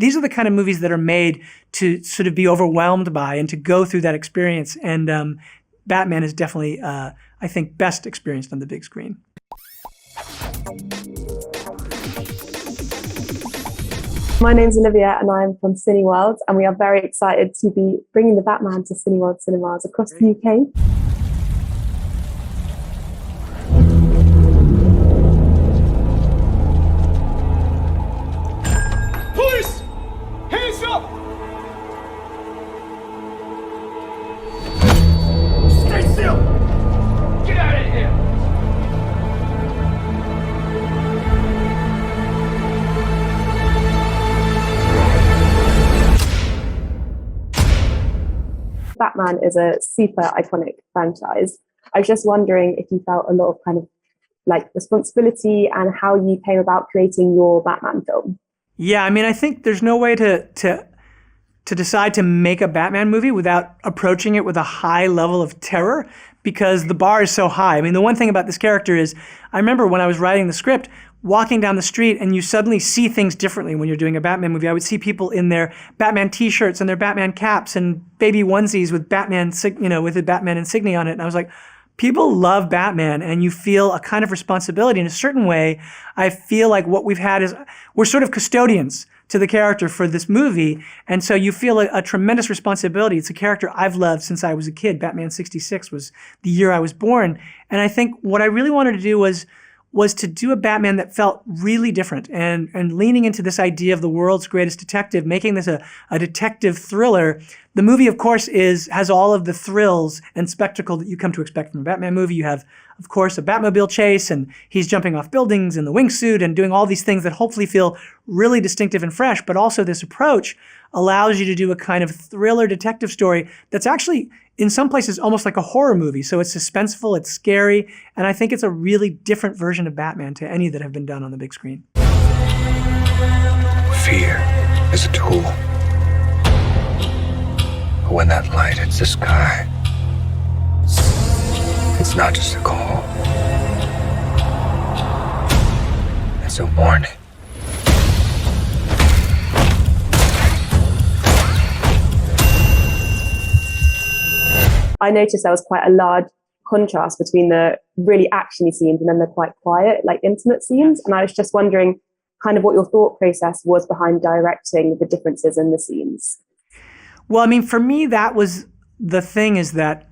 these are the kind of movies that are made to sort of be overwhelmed by and to go through that experience. And Batman is definitely, I think, best experienced on the big screen. My name's Olivia and I'm from Cineworld, and we are very excited to be bringing the Batman to Cineworld cinemas across the UK. Police! Hands up! Stay still! Get out of here! Batman is a super iconic franchise. I was just wondering if you felt a lot of kind of like responsibility and how you came about creating your Batman film. Yeah, I mean, I think there's no way to decide to make a Batman movie without approaching it with a high level of terror, because the bar is so high. I mean, the one thing about this character is, I remember when I was writing the script, walking down the street and you suddenly see things differently when you're doing a Batman movie. I would see people in their Batman t-shirts and their Batman caps and baby onesies with Batman, with the Batman insignia on it. And I was like, people love Batman, and you feel a kind of responsibility in a certain way. I feel like what we've had is we're sort of custodians to the character for this movie. And so you feel a tremendous responsibility. It's a character I've loved since I was a kid. Batman 66 was the year I was born. And I think what I really wanted to do was to do a Batman that felt really different, and leaning into this idea of the world's greatest detective, making this a detective thriller. The movie, of course, has all of the thrills and spectacle that you come to expect from a Batman movie. You have, of course, a Batmobile chase, and he's jumping off buildings in the wingsuit and doing all these things that hopefully feel really distinctive and fresh. But also this approach allows you to do a kind of thriller detective story that's actually, in some places, almost like a horror movie. So it's suspenseful, it's scary, and I think it's a really different version of Batman to any that have been done on the big screen. Fear is a tool. But when that light hits the sky, it's not just a call. It's a warning. I noticed there was quite a large contrast between the really actiony scenes and then the quite quiet, like intimate scenes. And I was just wondering kind of what your thought process was behind directing the differences in the scenes. Well, I mean, for me, that was the thing, is that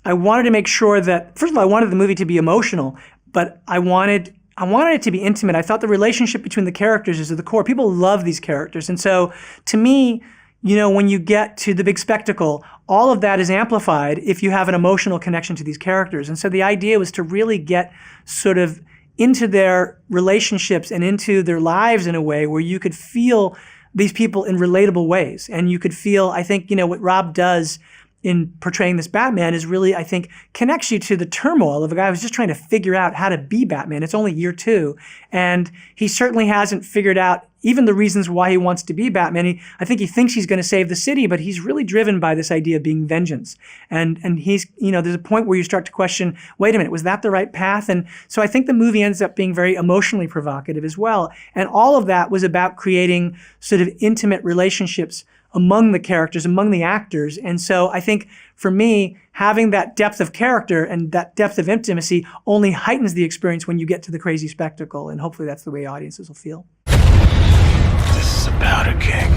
I wanted to make sure that, first of all, I wanted the movie to be emotional, but I wanted it to be intimate. I thought the relationship between the characters is at the core. People love these characters. And so to me, when you get to the big spectacle, all of that is amplified if you have an emotional connection to these characters. And so the idea was to really get sort of into their relationships and into their lives in a way where you could feel these people in relatable ways. And you could feel, I think, what Rob does in portraying this Batman is really, I think, connects you to the turmoil of a guy who's just trying to figure out how to be Batman. It's only year 2. And he certainly hasn't figured out even the reasons why he wants to be Batman. I think he thinks he's going to save the city, but he's really driven by this idea of being vengeance. And he's, there's a point where you start to question, wait a minute, was that the right path? And so I think the movie ends up being very emotionally provocative as well. And all of that was about creating sort of intimate relationships among the characters, among the actors. And so I think for me, having that depth of character and that depth of intimacy only heightens the experience when you get to the crazy spectacle. And hopefully that's the way audiences will feel. This is about a king,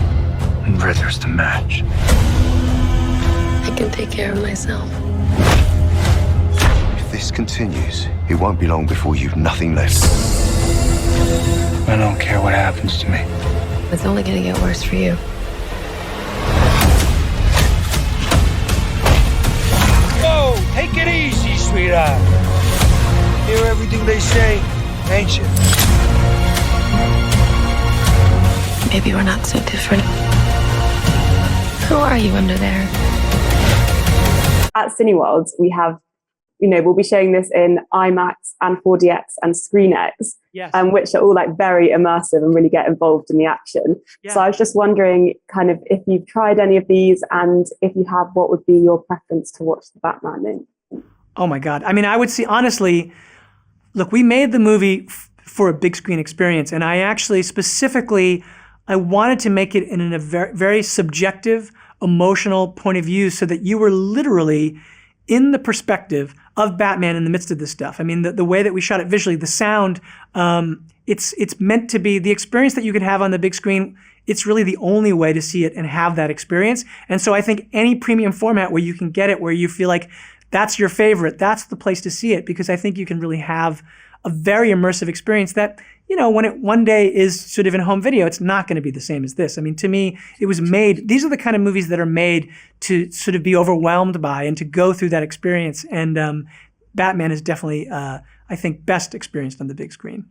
and Riddler's the match. I can take care of myself. If this continues, it won't be long before you've nothing left. I don't care what happens to me. It's only gonna get worse for you. Whoa, take it easy, sweetheart. Hear everything they say, ain't you? Maybe we're not so different. Who are you under there? At Cineworld, we have, we'll be showing this in IMAX and 4DX and ScreenX, Yes. Which are all like very immersive and really get involved in the action. Yeah. So I was just wondering kind of if you've tried any of these, and if you have, what would be your preference to watch the Batman in? Oh my God. I mean, I would see, honestly, look, we made the movie for a big screen experience. And I actually specifically I wanted to make it in a very, very subjective, emotional point of view so that you were literally in the perspective of Batman in the midst of this stuff. I mean, the way that we shot it visually, the sound, it's meant to be the experience that you can have on the big screen. It's really the only way to see it and have that experience. And so I think any premium format where you can get it, where you feel like that's your favorite, that's the place to see it, because I think you can really have a very immersive experience that, you know, when it one day is sort of in home video, it's not going to be the same as this. I mean, to me, it was made, these are the kind of movies that are made to sort of be overwhelmed by and to go through that experience. And Batman is definitely, I think, best experienced on the big screen.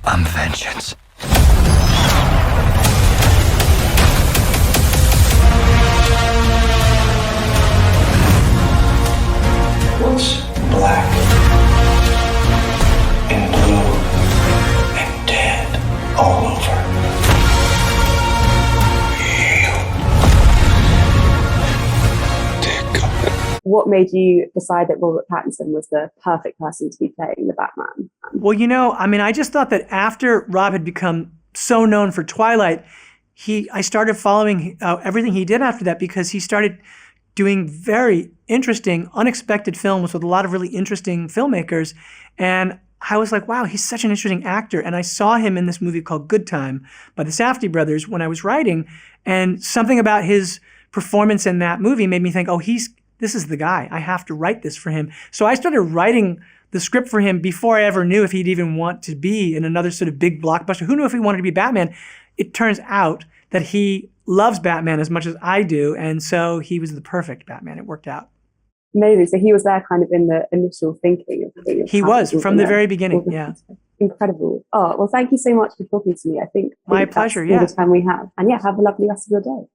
I'm vengeance. What's black and blue and dead all over? You. Dear God. What made you decide that Robert Pattinson was the perfect person to be playing the Batman? Well, you know, I mean, I just thought that after Rob had become so known for Twilight, I started following everything he did after that, because he started doing very interesting, unexpected films with a lot of really interesting filmmakers. And I was like, wow, he's such an interesting actor. And I saw him in this movie called Good Time by the Safdie brothers when I was writing. And something about his performance in that movie made me think, oh, this is the guy. I have to write this for him. So I started writing the script for him before I ever knew if he'd even want to be in another sort of big blockbuster. Who knew if he wanted to be Batman? It turns out that he loves Batman as much as I do, and so he was the perfect Batman. It worked out. Amazing. So he was there kind of in the initial thinking. He was, from the very beginning, yeah. Incredible. Oh, well, thank you so much for talking to me. I think my pleasure, that's all the time we have. And yeah, have a lovely rest of your day.